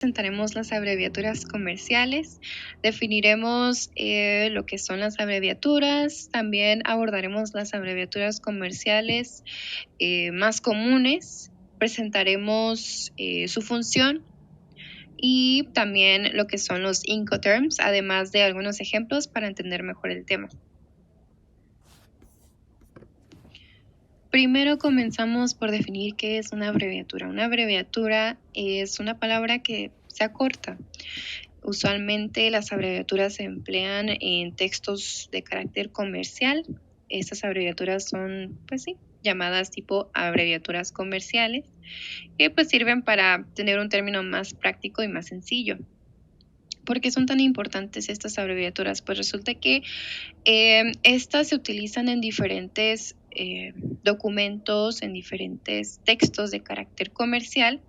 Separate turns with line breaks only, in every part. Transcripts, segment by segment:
Presentaremos las abreviaturas comerciales, definiremos lo que son las abreviaturas, también abordaremos las abreviaturas comerciales más comunes, presentaremos su función y también lo que son los Incoterms, además de algunos ejemplos para entender mejor el tema. Primero comenzamos por definir qué es una abreviatura. Una abreviatura es una palabra que se acorta. Usualmente las abreviaturas se emplean en textos de carácter comercial. Estas abreviaturas son, pues sí, llamadas tipo abreviaturas comerciales, que pues sirven para tener un término más práctico y más sencillo. ¿Por qué son tan importantes estas abreviaturas? Pues resulta que estas se utilizan en diferentes documentos, en diferentes textos de carácter comercial,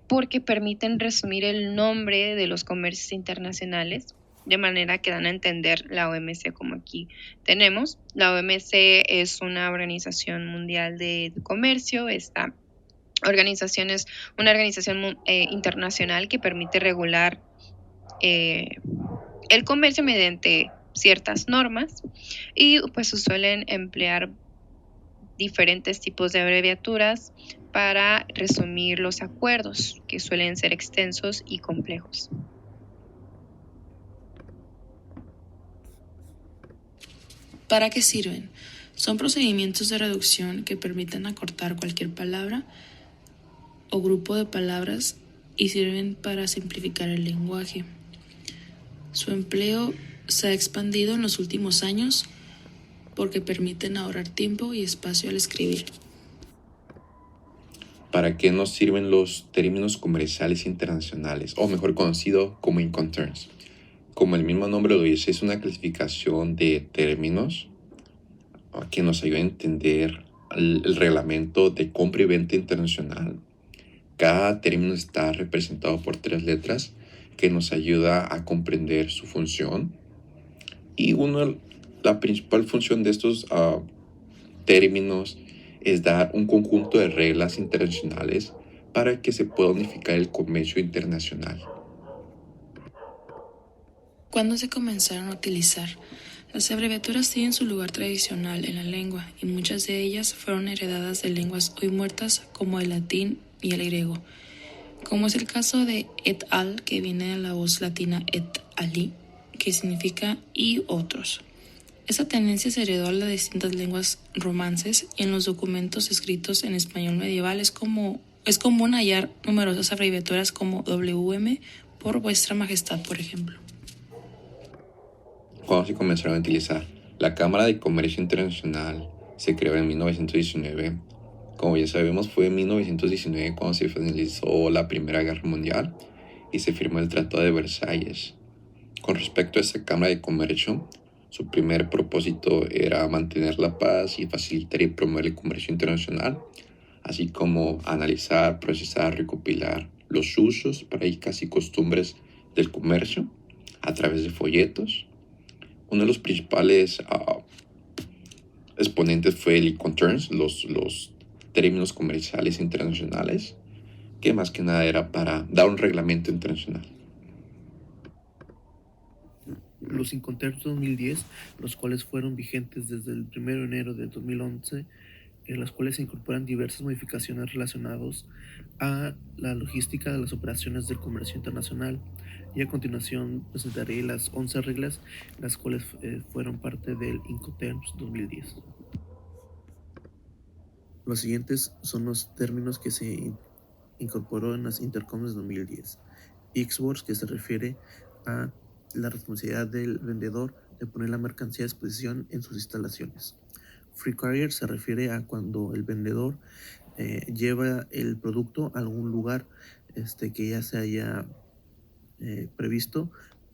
porque permiten resumir el nombre de los comercios internacionales, de manera que dan a entender la OMC como aquí tenemos. La OMC es una organización mundial de comercio. Esta organización es una organización internacional que permite regular el comercio mediante ciertas normas y pues se suelen emplear diferentes tipos de abreviaturas para resumir los acuerdos, que suelen ser extensos y complejos.
¿Para qué sirven? Son procedimientos de reducción que permiten acortar cualquier palabra o grupo de palabras y sirven para simplificar el lenguaje. Su empleo se ha expandido en los últimos años porque permiten ahorrar tiempo y espacio al escribir.
¿Para qué nos sirven los términos comerciales internacionales, o mejor conocido como Incoterms? Como el mismo nombre lo dice, es una clasificación de términos que nos ayuda a entender el reglamento de compra y venta internacional. Cada término está representado por 3 letras que nos ayuda a comprender su función. Y la principal función de estos términos es dar un conjunto de reglas internacionales para que se pueda unificar el comercio internacional.
¿Cuándo se comenzaron a utilizar? Las abreviaturas tienen su lugar tradicional en la lengua y muchas de ellas fueron heredadas de lenguas hoy muertas como el latín y el griego, como es el caso de et al, que viene de la voz latina et ali, que significa y otros. Esta tendencia se heredó a las distintas lenguas romances y en los documentos escritos en español medieval es común hallar numerosas abreviaturas como WM por Vuestra Majestad, por ejemplo.
Cuando se comenzaron a utilizar, la Cámara de Comercio Internacional se creó en 1919. Como ya sabemos, fue en 1919 cuando se finalizó la Primera Guerra Mundial y se firmó el Tratado de Versalles. Con respecto a esta Cámara de Comercio, su primer propósito era mantener la paz y facilitar y promover el comercio internacional, así como analizar, procesar, recopilar los usos, prácticas y costumbres del comercio a través de folletos. Uno de los principales exponentes fue el Incoterms, los términos comerciales internacionales, que más que nada era para dar un reglamento internacional.
Los Incoterms 2010, los cuales fueron vigentes desde el 1 de enero de 2011, en las cuales se incorporan diversas modificaciones relacionadas a la logística de las operaciones del comercio internacional. Y a continuación presentaré las 11 reglas, las cuales fueron parte del Incoterms 2010. Los siguientes son los términos que se incorporó en las Intercoms 2010. Xworks, que se refiere a la responsabilidad del vendedor de poner la mercancía a disposición en sus instalaciones. Free Carrier se refiere a cuando el vendedor lleva el producto a algún lugar que ya se haya previsto,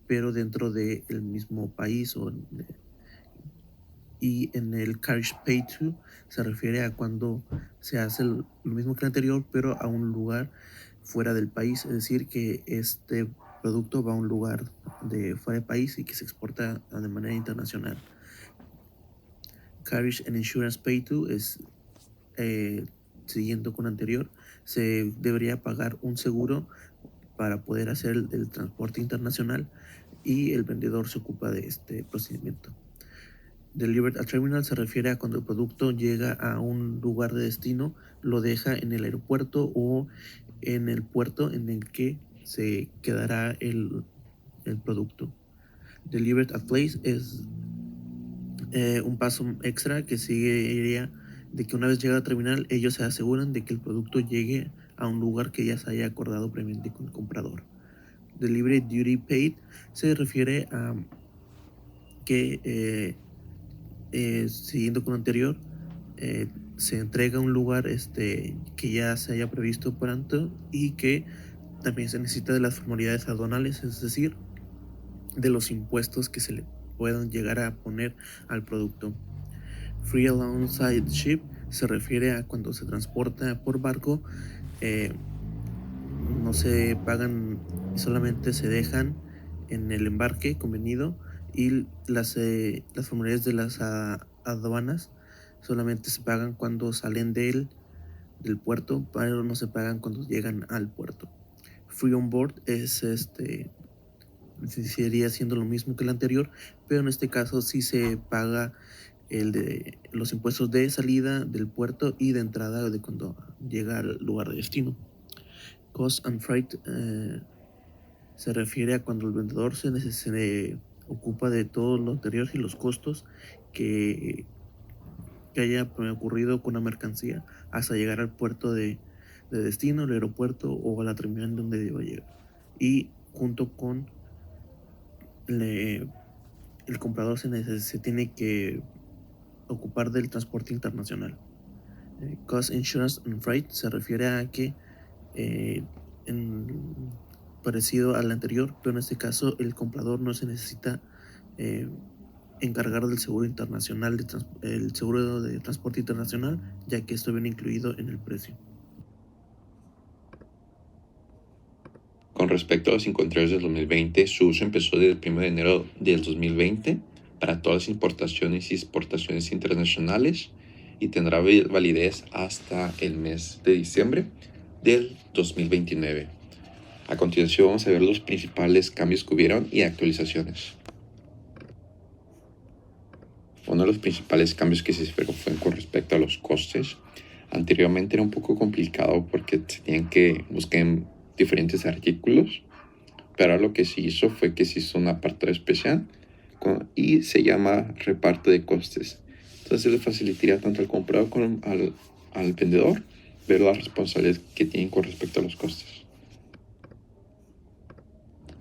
pero dentro del mismo país. Y en el Carriage Pay To se refiere a cuando se hace lo mismo que el anterior, pero a un lugar fuera del país, es decir, que este producto va a un lugar de fuera del país y que se exporta de manera internacional. Carriage and Insurance Pay To es, siguiendo con anterior, se debería pagar un seguro para poder hacer el transporte internacional, y el vendedor se ocupa de este procedimiento. Delivered at terminal se refiere a cuando el producto llega a un lugar de destino, lo deja en el aeropuerto o en el puerto en el que se quedará el producto. Delivered at place es un paso extra que seguiría de que una vez llega al terminal, ellos se aseguran de que el producto llegue a un lugar que ya se haya acordado previamente con el comprador. Delivery duty paid se refiere a que, siguiendo con lo anterior, se entrega a un lugar que ya se haya previsto por antes y que también se necesita de las formalidades aduanales, es decir, de los impuestos que se le puedan llegar a poner al producto. Free alongside ship se refiere a cuando se transporta por barco, no se pagan, solamente se dejan en el embarque convenido, y las formalidades de las aduanas solamente se pagan cuando salen del puerto, pero no se pagan cuando llegan al puerto. Free on board sería siendo lo mismo que el anterior, pero en este caso sí se paga el de los impuestos de salida del puerto y de entrada de cuando llega al lugar de destino. Cost and freight se refiere a cuando el vendedor se ocupa de todo lo anterior y los costos que haya ocurrido con la mercancía hasta llegar al puerto de destino, el aeropuerto o a la terminal donde deba llegar. Y junto con el comprador se tiene que ocupar del transporte internacional. Cost, insurance and freight se refiere a que parecido al anterior, pero en este caso el comprador no se necesita encargar del seguro internacional, el seguro de transporte internacional, ya que esto viene incluido en el precio.
Con respecto a los incontrarios del 2020, su uso empezó desde el 1 de enero del 2020 para todas las importaciones y exportaciones internacionales y tendrá validez hasta el mes de diciembre del 2029. A continuación vamos a ver los principales cambios que hubieron y actualizaciones. Uno de los principales cambios que se hicieron fue con respecto a los costes. Anteriormente era un poco complicado porque se tenían que buscar diferentes artículos, pero lo que se hizo fue que se hizo un apartado especial y se llama reparto de costes. Entonces le facilitaría tanto al comprador como al vendedor ver las responsabilidades que tienen con respecto a los costes.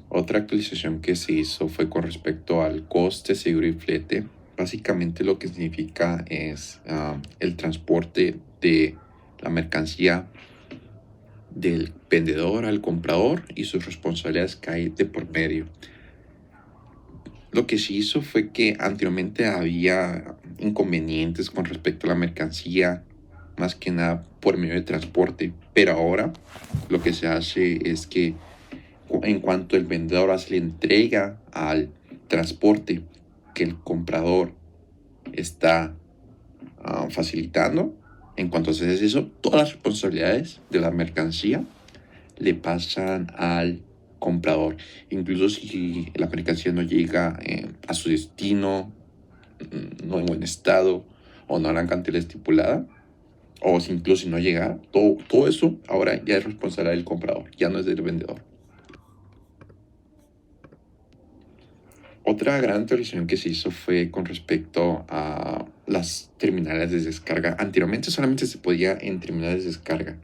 Otra actualización que se hizo fue con respecto al coste, seguro y flete. Básicamente lo que significa es el transporte de la mercancía del vendedor al comprador y sus responsabilidades que hay de por medio. Lo que se hizo fue que anteriormente había inconvenientes con respecto a la mercancía, más que nada por medio de transporte, pero ahora lo que se hace es que en cuanto el vendedor hace la entrega al transporte que el comprador está facilitando, en cuanto haces eso, todas las responsabilidades de la mercancía le pasan al comprador. Incluso si la mercancía no llega a su destino, no en buen estado o no a la cantidad estipulada, o incluso si no llega, todo eso ahora ya es responsabilidad del comprador, ya no es del vendedor. Otra gran actualización que se hizo fue con respecto a las terminales de descarga. Anteriormente solamente se podía en terminales de descarga,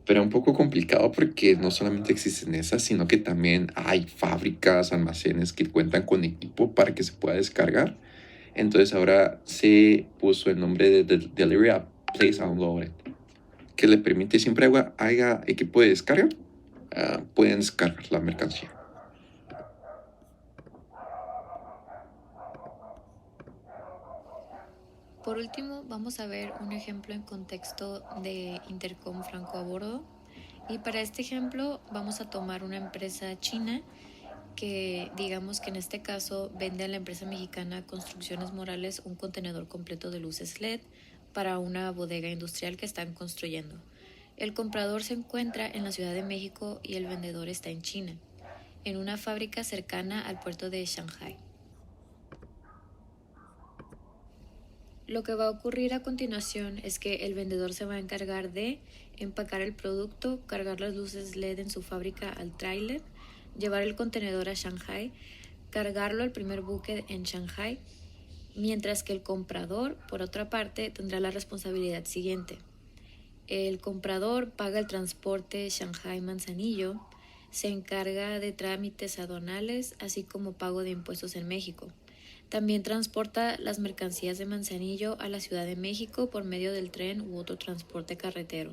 pero un poco complicado porque no solamente existen esas, sino que también hay fábricas, almacenes que cuentan con equipo para que se pueda descargar. Entonces ahora se puso el nombre de Delivery at Place Unloaded, que le permite siempre haya equipo de descarga, pueden descargar la mercancía.
Por último, vamos a ver un ejemplo en contexto de intercom franco a bordo. Y para este ejemplo vamos a tomar una empresa china que digamos que en este caso vende a la empresa mexicana Construcciones Morales un contenedor completo de luces LED para una bodega industrial que están construyendo. El comprador se encuentra en la Ciudad de México y el vendedor está en China, en una fábrica cercana al puerto de Shanghai. Lo que va a ocurrir a continuación es que el vendedor se va a encargar de empacar el producto, cargar las luces LED en su fábrica al tráiler, llevar el contenedor a Shanghai, cargarlo al primer buque en Shanghai, mientras que el comprador, por otra parte, tendrá la responsabilidad siguiente. El comprador paga el transporte Shanghai-Manzanillo, se encarga de trámites aduanales, así como pago de impuestos en México. También transporta las mercancías de Manzanillo a la Ciudad de México por medio del tren u otro transporte carretero.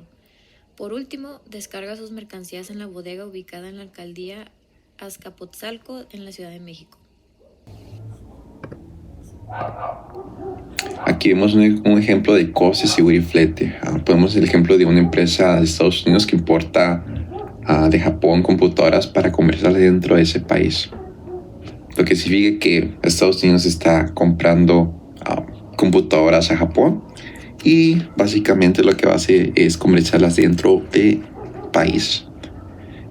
Por último, descarga sus mercancías en la bodega ubicada en la alcaldía Azcapotzalco, en la Ciudad de México.
Aquí vemos un ejemplo de coste, seguro y flete. Podemos el ejemplo de una empresa de Estados Unidos que importa de Japón computadoras para comercializar dentro de ese país. Lo que significa que Estados Unidos está comprando computadoras a Japón y básicamente lo que va a hacer es comercializarlas dentro del país.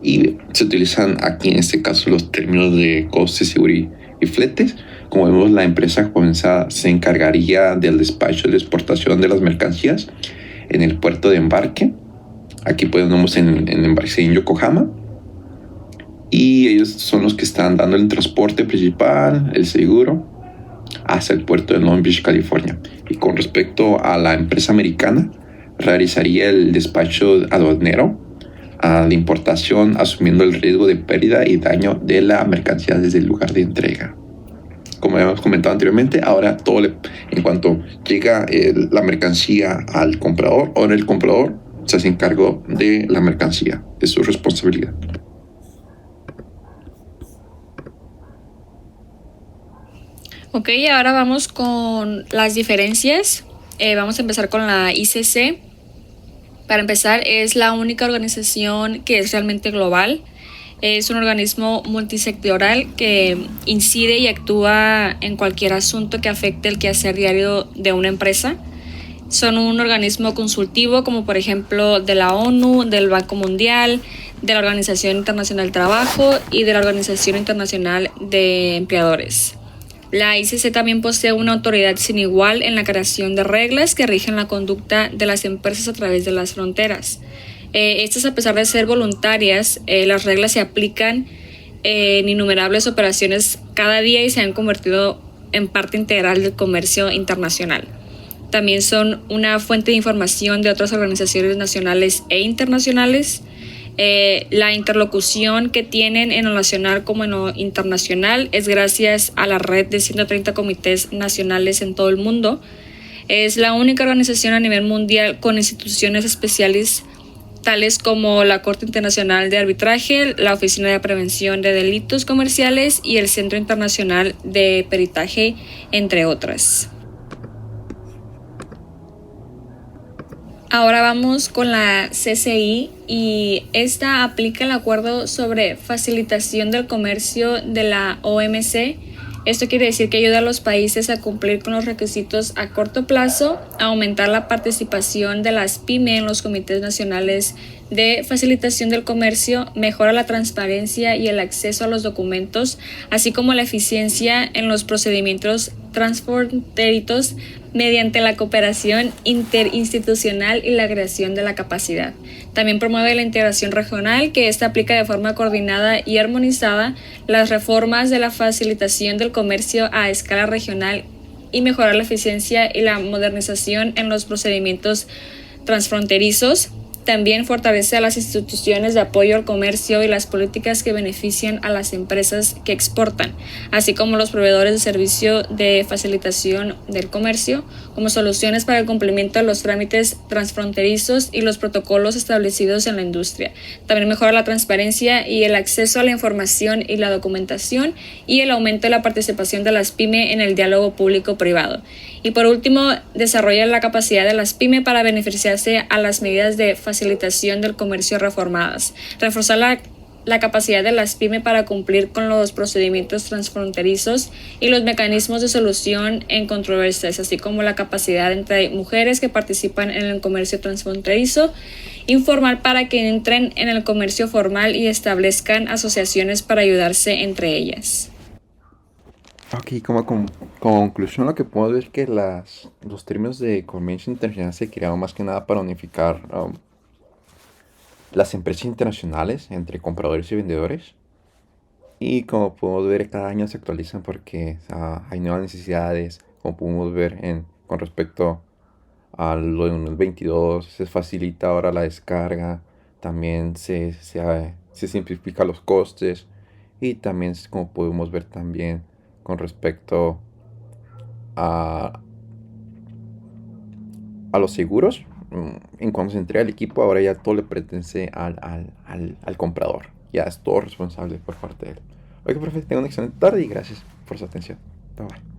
Y se utilizan aquí en este caso los términos de coste, seguro y fletes. Como vemos, la empresa japonesa se encargaría del despacho de exportación de las mercancías en el puerto de embarque. Aquí ponemos en embarque en Yokohama. Y ellos son los que están dando el transporte principal, el seguro, hasta el puerto de Long Beach, California. Y con respecto a la empresa americana, realizaría el despacho aduanero de importación, asumiendo el riesgo de pérdida y daño de la mercancía desde el lugar de entrega. Como habíamos comentado anteriormente, ahora en cuanto llega la mercancía al comprador, ahora el comprador se hace cargo de la mercancía, de su responsabilidad.
Ok, ahora vamos con las diferencias. Vamos a empezar con la ICC. Para empezar, es la única organización que es realmente global. Es un organismo multisectorial que incide y actúa en cualquier asunto que afecte el quehacer diario de una empresa. Son un organismo consultivo, como por ejemplo de la ONU, del Banco Mundial, de la Organización Internacional del Trabajo y de la Organización Internacional de Empleadores. La ICC también posee una autoridad sin igual en la creación de reglas que rigen la conducta de las empresas a través de las fronteras. Estas, a pesar de ser voluntarias, las reglas se aplican en innumerables operaciones cada día y se han convertido en parte integral del comercio internacional. También son una fuente de información de otras organizaciones nacionales e internacionales. La interlocución que tienen en lo nacional como en lo internacional es gracias a la red de 130 comités nacionales en todo el mundo. Es la única organización a nivel mundial con instituciones especiales tales como la Corte Internacional de Arbitraje, la Oficina de Prevención de Delitos Comerciales y el Centro Internacional de Peritaje, entre otras. Ahora vamos con la CCI y esta aplica el acuerdo sobre facilitación del comercio de la OMC. Esto quiere decir que ayuda a los países a cumplir con los requisitos a corto plazo, a aumentar la participación de las PYME en los comités nacionales de facilitación del comercio, mejora la transparencia y el acceso a los documentos, así como la eficiencia en los procedimientos transfronterizos mediante la cooperación interinstitucional y la creación de la capacidad. También promueve la integración regional, que esta aplica de forma coordinada y armonizada las reformas de la facilitación del comercio a escala regional y mejorar la eficiencia y la modernización en los procedimientos transfronterizos. También fortalece a las instituciones de apoyo al comercio y las políticas que benefician a las empresas que exportan, así como los proveedores de servicio de facilitación del comercio, como soluciones para el cumplimiento de los trámites transfronterizos y los protocolos establecidos en la industria. También mejora la transparencia y el acceso a la información y la documentación y el aumento de la participación de las PYME en el diálogo público-privado. Y por último, desarrolla la capacidad de las PYME para beneficiarse a las medidas de facilitación del comercio reformadas. Reforzar la capacidad de las PYME para cumplir con los procedimientos transfronterizos y los mecanismos de solución en controversias, así como la capacidad entre mujeres que participan en el comercio transfronterizo
informal para que entren en el comercio formal y establezcan asociaciones para ayudarse entre ellas.
Ok, como conclusión lo que puedo ver es que los términos de comercio internacional se crearon más que nada para unificar las empresas internacionales entre compradores y vendedores. Y como podemos ver, cada año se actualizan porque hay nuevas necesidades, como podemos ver con respecto a lo de 2022, se facilita ahora la descarga, también se simplifica los costes y también, como podemos ver también con respecto a, a los seguros, en cuanto se entrega el equipo, ahora ya todo le pertenece al comprador, ya es todo responsable por parte de él. Oiga, profe, tenga una excelente tarde y gracias por su atención. Bye bye.